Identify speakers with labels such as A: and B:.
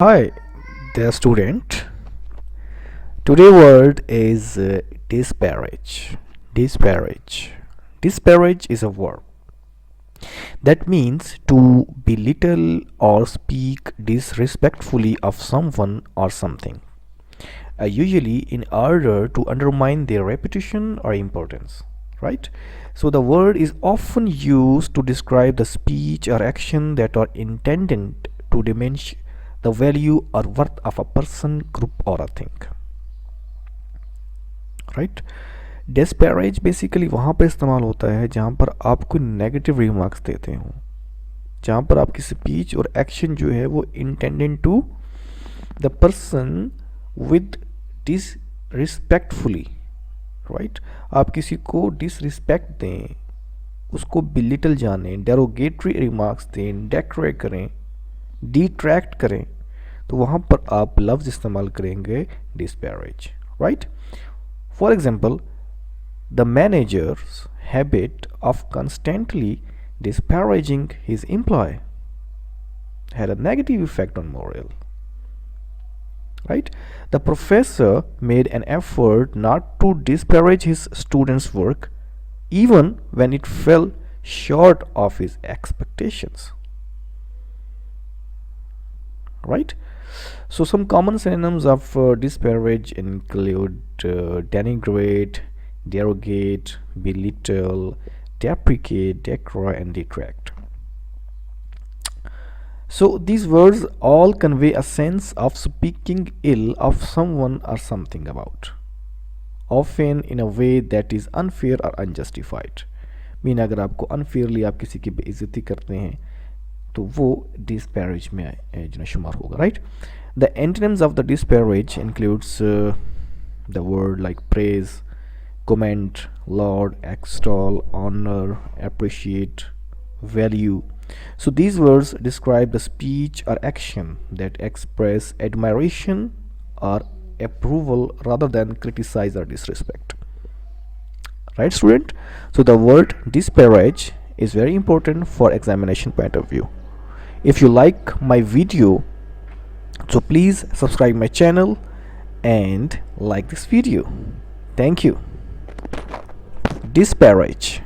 A: Hi, dear student. Today word is disparage. Disparage. Disparage is a word that means to belittle or speak disrespectfully of someone or something, usually in order to undermine their reputation or importance. Right? So the word is often used to describe the speech or action that are intended to diminish the value or worth of a person, group, or a thing. Right. Disparage basically वहाँ पर इस्तेमाल होता है जहाँ पर आपको negative remarks देते हों, जहाँ पर आपकी स्पीच और एक्शन जो है वो intended to the person with disrespectfully. Right. आप किसी को डिसरिस्पेक्ट दें, उसको बिलिटल जानें, डेरोगेटरी रिमार्क्स दें, डेक्रे करें, डिट्रैक्ट करें, तो वहाँ पर आप लफ्ज़ इस्तेमाल करेंगे disparage. Right. For example, the manager's habit of constantly disparaging his employee had a negative effect on morale. Right? The professor made an effort not to disparage his students' work even when it fell short of his expectations. Right? So some common synonyms of disparage include denigrate, derogate, belittle, deprecate, decry, and detract. So these words all convey a sense of speaking ill of someone or something about, often in a way that is unfair or unjustified. Mean अगर आपको unfairly आप किसी की बेइज्जती करते हैं तो वो disparage में जो शुमार होगा. Right. The antonyms of the disparage includes the word like praise, comment, laud, extol, honor, appreciate, value. So these words describe the speech or action that express admiration or approval rather than criticize or disrespect. Right, student? So the word disparage is very important for examination point of view. If you like my video, so please subscribe my channel and like this video. Thank you. Disparage.